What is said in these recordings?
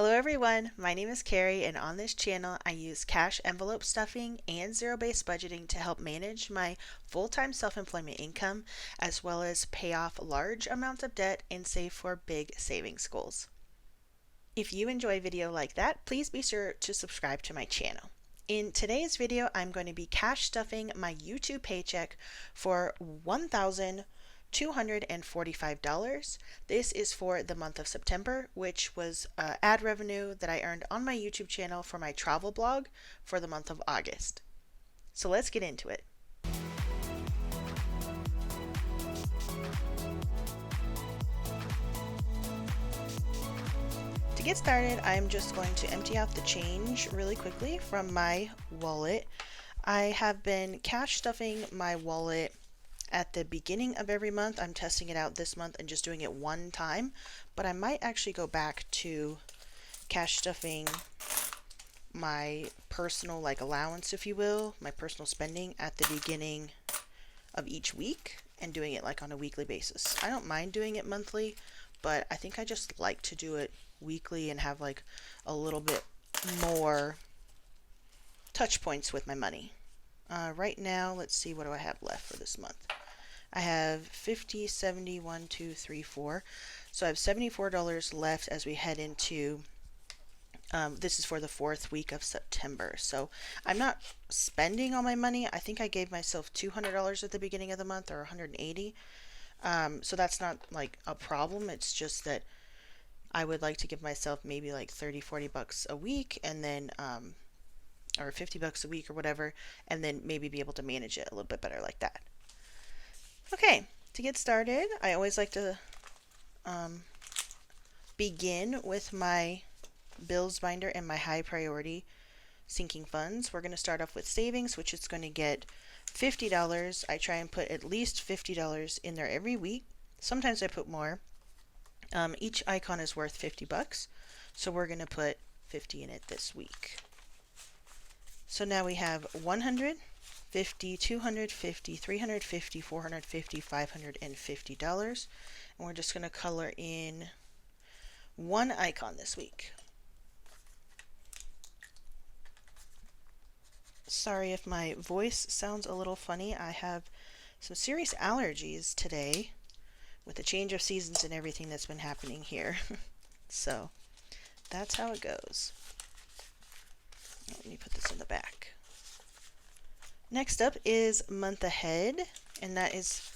Hello everyone, my name is Carrie and on this channel I use cash envelope stuffing and zero-based budgeting to help manage my full-time self-employment income as well as pay off large amounts of debt and save for big savings goals. If you enjoy a video like that, please be sure to subscribe to my channel. In today's video, I'm going to be cash stuffing my YouTube paycheck for $1,245. This is for the month of September, which was ad revenue that I earned on my YouTube channel for my travel blog for the month of August. So let's get into it. To get started, I'm just going to empty out the change really quickly from my wallet. I have been cash stuffing my wallet at the beginning of every month. I'm testing it out this month and just doing it one time, but I might actually go back to cash stuffing my personal allowance, if you will, my personal spending at the beginning of each week and doing it on a weekly basis. I don't mind doing it monthly, but I think I just like to do it weekly and have a little bit more touch points with my money. Right now, let's see, what do I have left for this month? I have 50, 70, 1, 2, 3, 4. So I have $74 left as we head into, this is for the 4th week of September. So I'm not spending all my money. I think I gave myself $200 at the beginning of the month, or $180. So that's not a problem. It's just that I would like to give myself maybe 30, 40 bucks a week, and then, or 50 bucks a week or whatever, and then maybe be able to manage it a little bit better like that. Okay, to get started, I always like to begin with my bills binder and my high priority sinking funds. We're going to start off with savings, which is going to get $50. I try and put at least $50 in there every week. Sometimes I put more. Each icon is worth 50 bucks, so we're going to put 50 in it this week. So now we have 150, 250, 350, 450, $550, and we're just going to color in one icon this week. Sorry if my voice sounds a little funny. I have some serious allergies today with the change of seasons and everything that's been happening here. So that's how it goes. Let me put this in the back. Next up is month ahead, and that is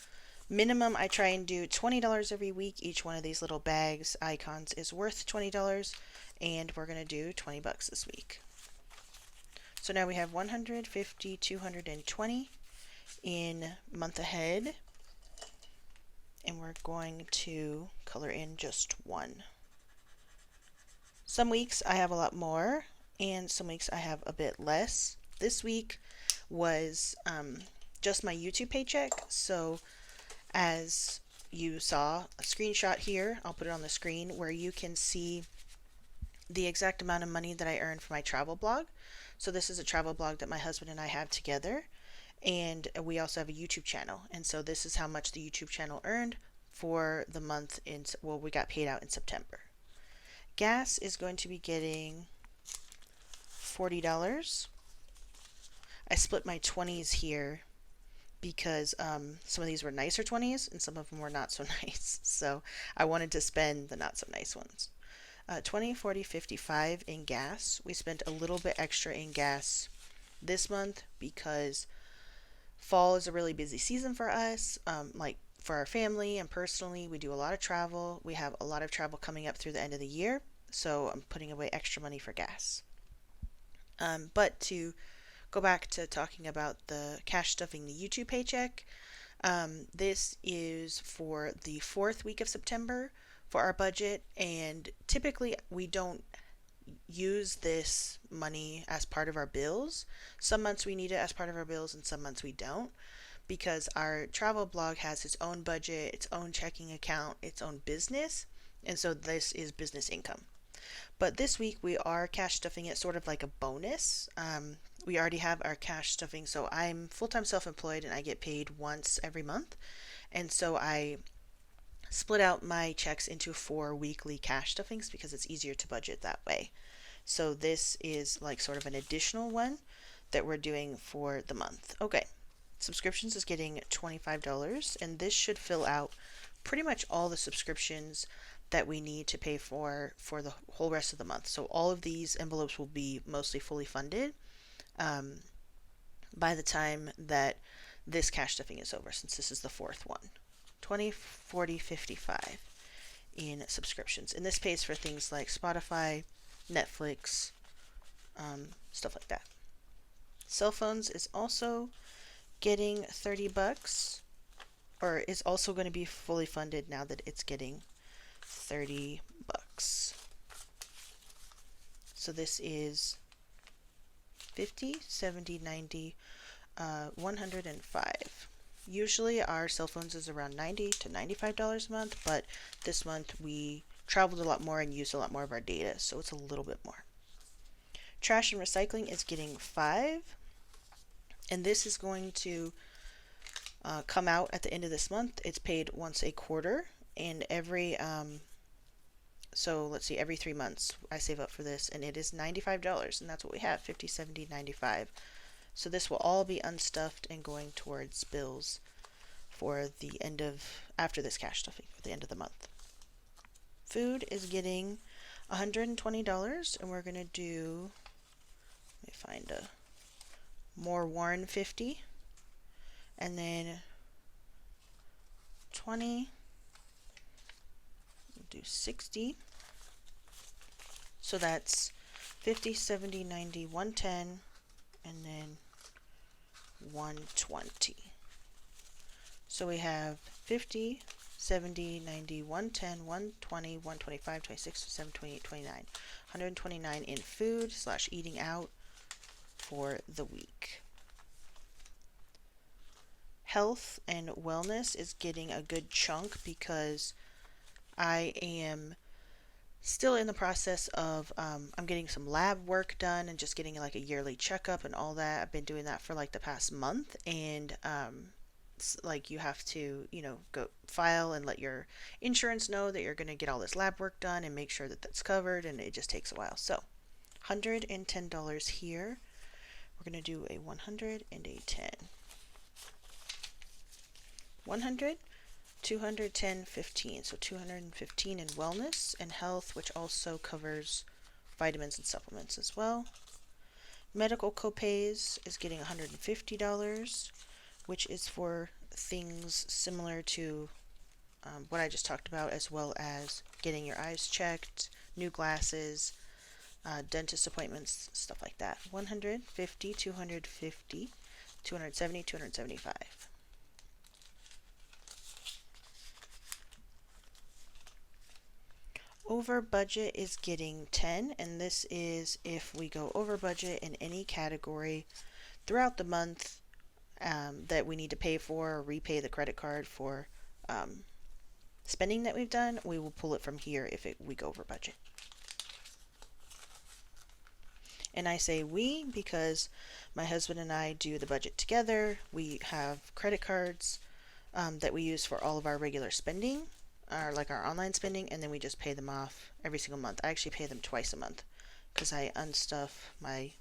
minimum. I try and do $20 every week. Each one of these little bags icons is worth $20, and we're going to do 20 bucks this week. So now we have 150, 220 in month ahead, and we're going to color in just one. Some weeks I have a lot more, and some weeks I have a bit less. This week was just my YouTube paycheck, so as you saw a screenshot here, I'll put it on the screen where you can see the exact amount of money that I earned for my travel blog. So this is a travel blog that my husband and I have together, and we also have a YouTube channel, and so this is how much the YouTube channel earned for the month we got paid out in September. Gas is going to be getting $40. I split my 20s here because some of these were nicer 20s and some of them were not so nice, so I wanted to spend the not so nice ones. 20, 40, 55 in gas. We spent a little bit extra in gas this month because fall is a really busy season for us, for our family and personally. We do a lot of travel. We have a lot of travel coming up through the end of the year, so I'm putting away extra money for gas. But to go back to talking about the cash stuffing the YouTube paycheck, this is for the 4th week of September for our budget, and typically we don't use this money as part of our bills. Some months we need it as part of our bills and some months we don't, because our travel blog has its own budget, its own checking account, its own business, and so this is business income. But this week we are cash stuffing it sort of like a bonus. We already have our cash stuffing, so I'm full-time self-employed and I get paid once every month, and so I split out my checks into 4 weekly cash stuffings because it's easier to budget that way. So this is like sort of an additional one that we're doing for the month. Okay, subscriptions is getting $25, and this should fill out pretty much all the subscriptions that we need to pay for the whole rest of the month. So all of these envelopes will be mostly fully funded um, by the time that this cash stuffing is over, since this is the fourth one. 20, 40, 55 in subscriptions. And this pays for things like Spotify, Netflix, stuff like that. Cell phones is also getting $30, or is also going to be fully funded now that it's getting $30. So this is 50, 70, 90, 105. Usually our cell phones is around $90 to $95 a month, but this month we traveled a lot more and used a lot more of our data, so it's a little bit more. Trash and recycling is getting $5, and this is going to come out at the end of this month. It's paid once a quarter, and every so let's see, every 3 months I save up for this, and it is $95, and that's what we have, 50, 70, 95. So this will all be unstuffed and going towards bills for the end of, after this cash stuffing, for the end of the month. Food is getting $120, and we're going to do, let me find a more Warren 50, and then 20, we'll do 60. So that's 50, 70, 90, 110, and then 120. So we have 50, 70, 90, 110, 120, 125, 26, 27, 28, 29. 129 in food / eating out for the week. Health and wellness is getting a good chunk because I am still in the process of I'm getting some lab work done and just getting like a yearly checkup and all that. I've been doing that for like the past month, and like you have to, go file and let your insurance know that you're going to get all this lab work done and make sure that that's covered, and it just takes a while. So $110 here. We're going to do a 100 and a 10. 100, 210, 15. So 215 in wellness and health, which also covers vitamins and supplements as well. Medical copays is getting $150, which is for things similar to what I just talked about, as well as getting your eyes checked, new glasses, dentist appointments, stuff like that. 150, 250, 270, 275. Over budget is getting 10, and this is if we go over budget in any category throughout the month that we need to pay for or repay the credit card for spending that we've done. We will pull it from here if we go over budget. And I say we because my husband and I do the budget together. We have credit cards that we use for all of our regular spending, like our online spending, and then we just pay them off every single month. I actually pay them twice a month because I unstuff my,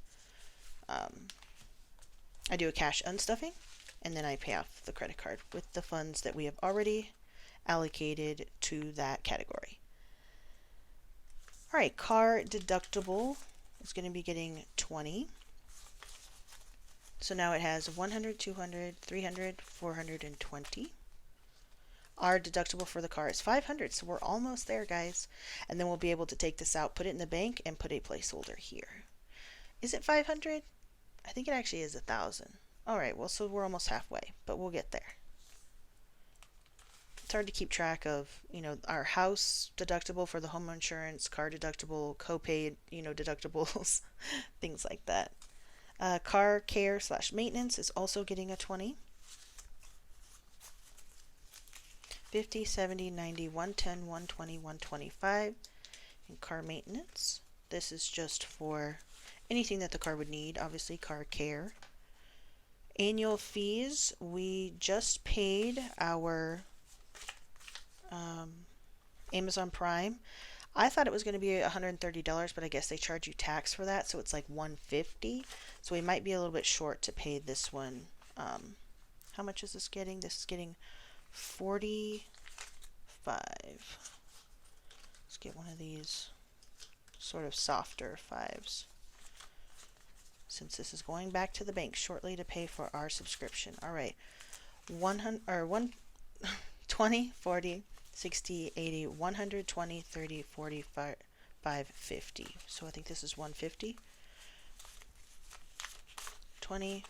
I do a cash unstuffing, and then I pay off the credit card with the funds that we have already allocated to that category. All right, car deductible is going to be getting 20. So now it has 100, 200, 300, 420. Our deductible for the car is 500, so we're almost there, guys. And then we'll be able to take this out, put it in the bank, and put a placeholder here. Is it 500? I think it actually is 1,000. All right, well, so we're almost halfway, but we'll get there. It's hard to keep track of, our house deductible for the home insurance, car deductible, copay, deductibles, things like that. Car care / maintenance is also getting a 20. 50, 70, 90, 110, 120, 125 in car maintenance. This is just for anything that the car would need, obviously car care. Annual fees, we just paid our Um, Amazon Prime. I thought it was going to be $130, but I guess they charge you tax for that, so it's like $150. So we might be a little bit short to pay this one. Um, how much is this getting? This is getting 45. Let's get one of these sort of softer fives, since this is going back to the bank shortly to pay for our subscription. All right, 100 or 20, 40, 60, 80, 120, 30, 45, 50. So I think this is 150. 20,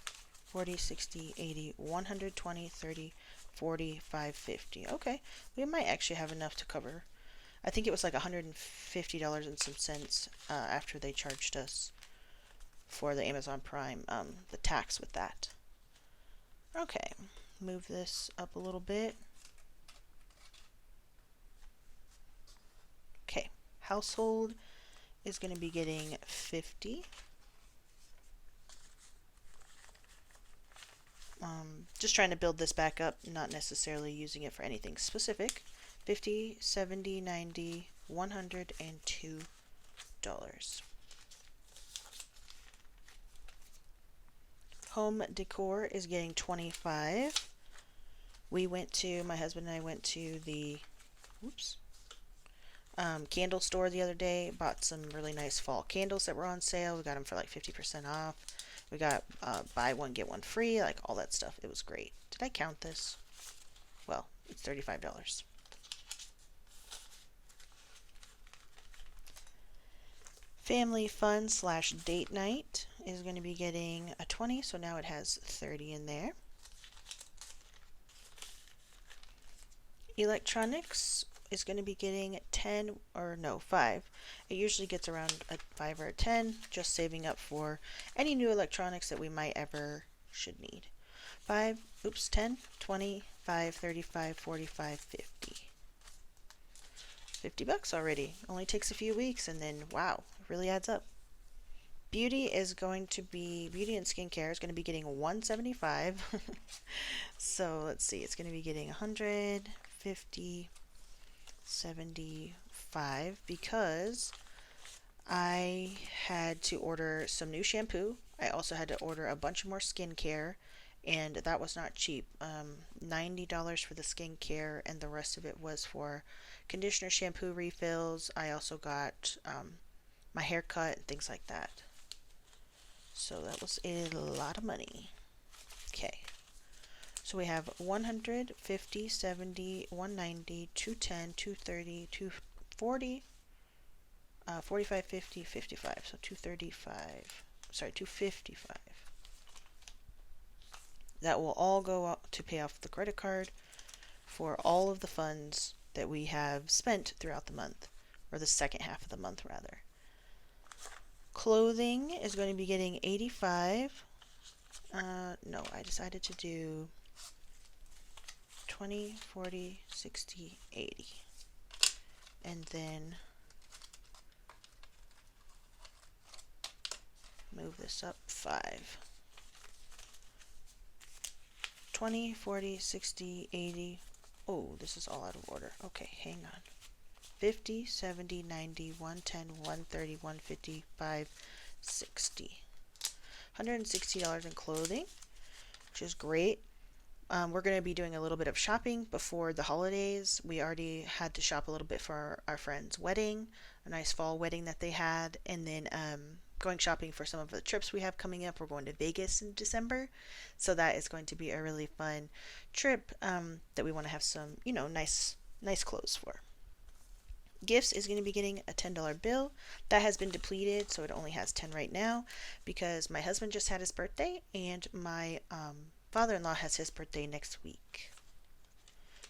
40, 60, 80, 120, 30, 45, 50. Okay, we might actually have enough to cover. I think it was like $150 and some cents after they charged us for the Amazon Prime, the tax with that. Okay, move this up a little bit. Okay, household is going to be getting 50. Just trying to build this back up, not necessarily using it for anything specific. 50, 70, 90, $102. Home decor is getting 25. My husband and I went to the, candle store the other day, bought some really nice fall candles that were on sale. We got them for like 50% off. We got buy one, get one free, like all that stuff. It was great. Did I count this? Well, it's $35. Family fun / date night is going to be getting a 20, so now it has 30 in there. Electronics is going to be getting 10 or no, 5. It usually gets around a 5 or a 10, just saving up for any new electronics that we might ever should need. 10, 20, 5, 35, 45, 50. $50 already. Only takes a few weeks and then wow, it really adds up. Beauty and skincare is going to be getting 175. So let's see, it's going to be getting 150, 75 because I had to order some new shampoo. I also had to order a bunch more skincare, and that was not cheap. $90 for the skincare, and the rest of it was for conditioner, shampoo refills. I also got my hair cut and things like that. So that was a lot of money. Okay. So we have 100, 50, 70, 190, 210, 230, 240, 45, 50, 55. So 255. That will all go out to pay off the credit card for all of the funds that we have spent throughout the month, or the second half of the month rather. Clothing is going to be getting 85. No, I decided to do 20, 40, 60, 80. And then move this up 5. 20, 40, 60, 80. Oh, this is all out of order. Okay, hang on. 50, 70, 90, 110, 130, 155, 60. $160 in clothing, which is great. We're going to be doing a little bit of shopping before the holidays. We already had to shop a little bit for our friend's wedding, a nice fall wedding that they had, and then going shopping for some of the trips we have coming up. We're going to Vegas in December, so that is going to be a really fun trip that we want to have some, nice clothes for. Gifts is going to be getting a $10 bill. That has been depleted, so it only has 10 right now because my husband just had his birthday and my father-in-law has his birthday next week.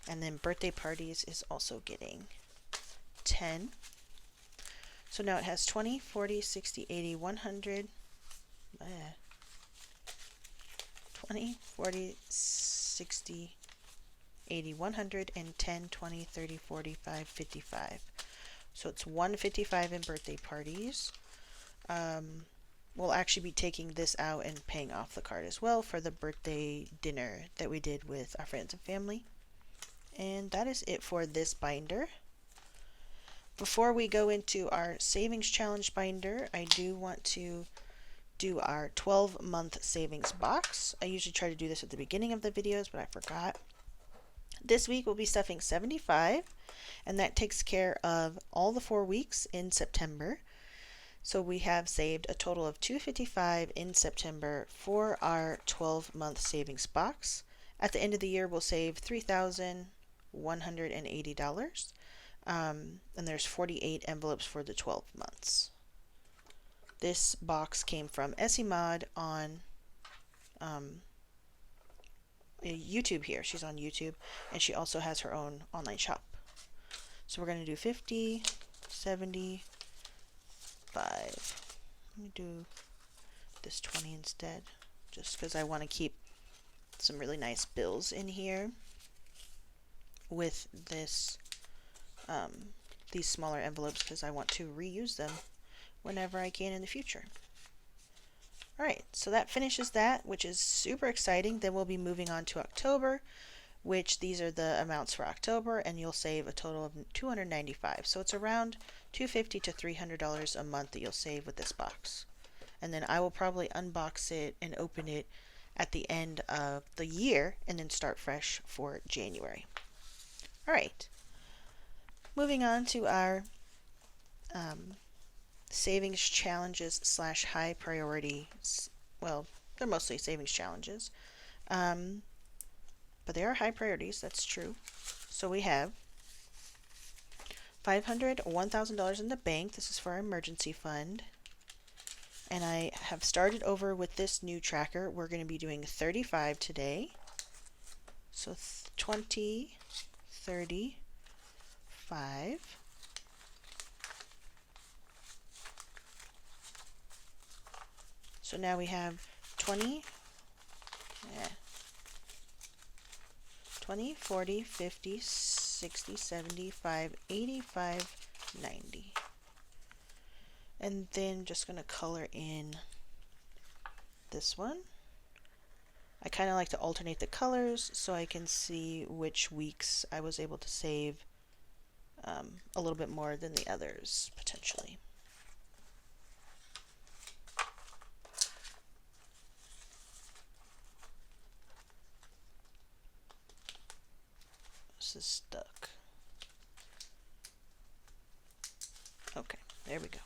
And then birthday parties is also getting 10. So now it has 20, 40, 60, 80, 100. 20, 40, 60, 80, 100, and 10, 20, 30, 45, 55. So it's 155 in birthday parties. We'll actually be taking this out and paying off the card as well for the birthday dinner that we did with our friends and family. And that is it for this binder. Before we go into our savings challenge binder, I do want to do our 12-month savings box. I usually try to do this at the beginning of the videos, but I forgot. This week we'll be stuffing 75, and that takes care of all the 4 weeks in September. So we have saved a total of $255 in September for our 12-month savings box. At the end of the year, we'll save $3,180. And there's 48 envelopes for the 12 months. This box came from Essie Mod on YouTube here. She's on YouTube, and she also has her own online shop. So we're going to do 50, 75. Let me do this 20 instead, just because I want to keep some really nice bills in here with this these smaller envelopes, because I want to reuse them whenever I can in the future. Alright, so that finishes that, which is super exciting. Then we'll be moving on to October, which these are the amounts for October, and you'll save a total of $295. So it's around $250 to $300 a month that you'll save with this box. And then I will probably unbox it and open it at the end of the year and then start fresh for January. Alright, moving on to our savings challenges / high priority. Well, they're mostly savings challenges, but they are high priorities, that's true. So we have $500, $1,000 in the bank. This is for our emergency fund. And I have started over with this new tracker. We're going to be doing 35 today. So 20, 30, 5. So now we have 20, 20, 40, 50, 60, 75, 85, 90. And then just going to color in this one. I kind of like to alternate the colors so I can see which weeks I was able to save a little bit more than the others, potentially. This is stuck. Okay, there we go.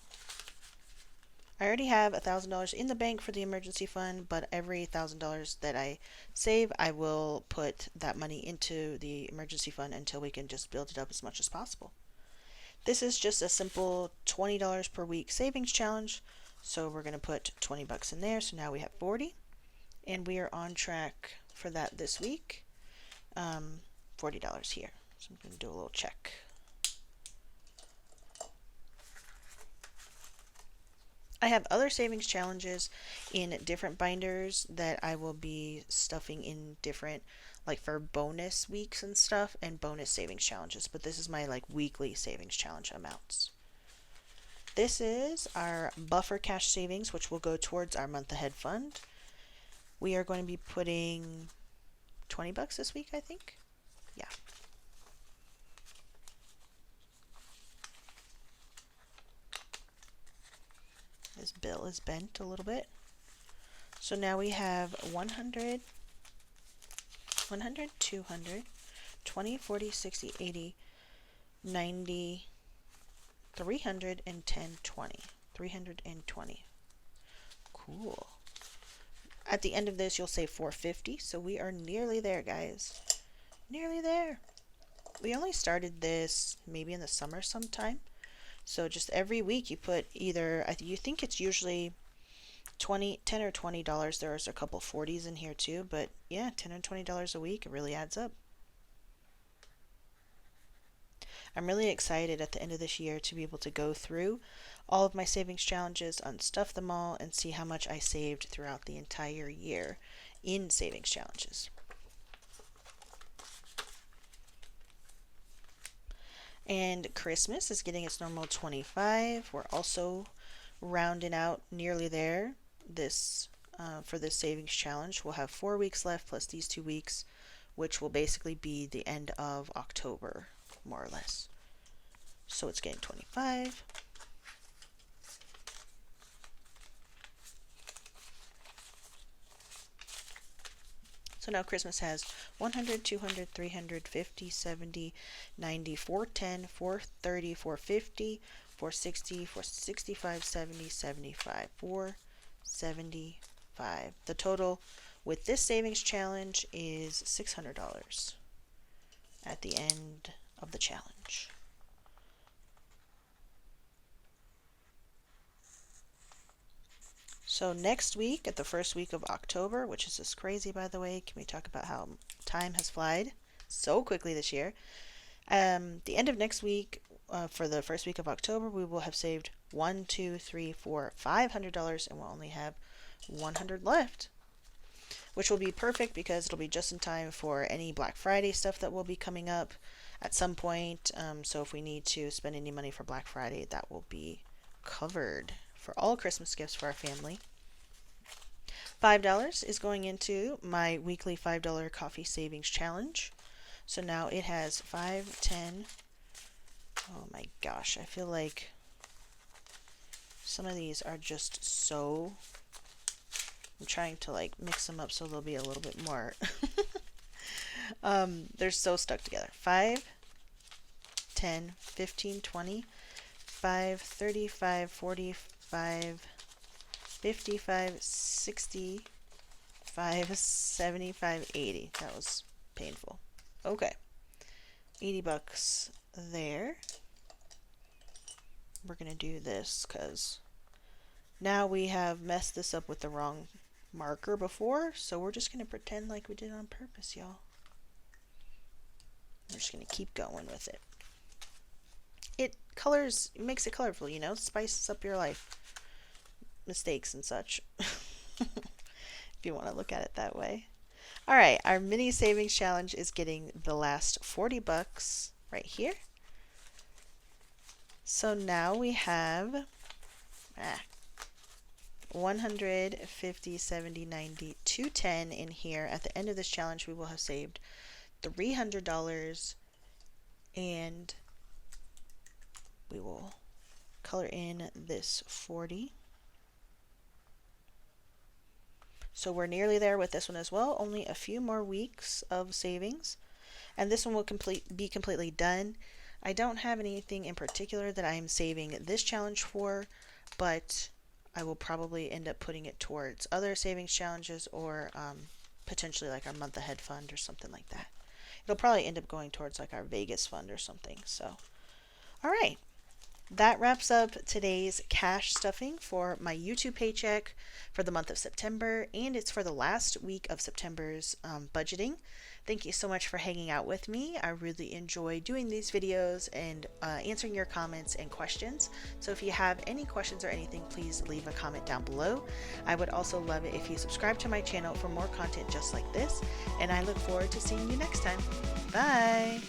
I already have $1,000 in the bank for the emergency fund, but every $1,000 that I save, I will put that money into the emergency fund until we can just build it up as much as possible. This is just a simple $20 per week savings challenge, so we're going to put 20 bucks in there. So now we have 40, and we are on track for that this week. $40 here. So I'm going to do a little check. I have other savings challenges in different binders that I will be stuffing in different, like for bonus weeks and stuff, and bonus savings challenges, but this is my like weekly savings challenge amounts. This is our buffer cash savings, which will go towards our month ahead fund. We are going to be putting 20 bucks this week, I think. Yeah. This bill is bent a little bit. So now we have 100, 100, 200, 20, 40, 60, 80, 90, 310, 20. 320. Cool. At the end of this, you'll save $450. So we are nearly there, guys. Nearly there. We only started this maybe in the summer sometime. So just every week you put either, you think it's usually $10 or $20. There's a couple 40s in here too, but yeah, $10 or $20 a week, it really adds up. I'm really excited at the end of this year to be able to go through all of my savings challenges, unstuff them all, and see how much I saved throughout the entire year in savings challenges. And Christmas is getting its normal 25. We're also rounding out nearly there. This for this savings challenge, we'll have 4 weeks left plus these 2 weeks. which will basically be the end of October, more or less. So it's getting 25. So now Christmas has 100, 200, 300, 50, 70, 90, 410, 430, 450, 460, 465, 70, 75, 475. The total with this savings challenge is $600 at the end of the challenge. So next week, at the first week of October, which is just crazy, by the way, can we talk about how time has flied so quickly this year? The end of next week, for the first week of October, we will have saved $500, and we'll only have 100 left, which will be perfect because it'll be just in time for any Black Friday stuff that will be coming up at some point. So if we need to spend any money for Black Friday, that will be covered for all Christmas gifts for our family. $5 is going into my weekly $5 coffee savings challenge. So now it has 5, 10. Oh my gosh, I feel like some of these are just so, I'm trying to like mix them up so they'll be a little bit more they're so stuck together. 5, 10, 15, 20, 5, 35, 45, 55, 65, 75, 80. That was painful. Okay. $80 there. We're going to do this because now we have messed this up with the wrong marker before, so we're just going to pretend like we did it on purpose, y'all. We're just going to keep going with it. It makes it colorful, you know, spices up your life. Mistakes and such. If you want to look at it that way. All right, our mini savings challenge is getting the last $40 right here. So now we have 150, 70, 90, 210 in here. At the end of this challenge, we will have saved $300, and we will color in this 40. So we're nearly there with this one as well. Only a few more weeks of savings, and this one will be completely done. I don't have anything in particular that I'm saving this challenge for, but I will probably end up putting it towards other savings challenges or potentially like our month ahead fund or something like that. It'll probably end up going towards like our Vegas fund or something. So, all right. That wraps up today's cash stuffing for my YouTube paycheck for the month of September, and it's for the last week of September's budgeting. Thank you so much for hanging out with me. I really enjoy doing these videos and answering your comments and questions. So if you have any questions or anything, please leave a comment down below. I would also love it if you subscribe to my channel for more content just like this, and I look forward to seeing you next time. Bye!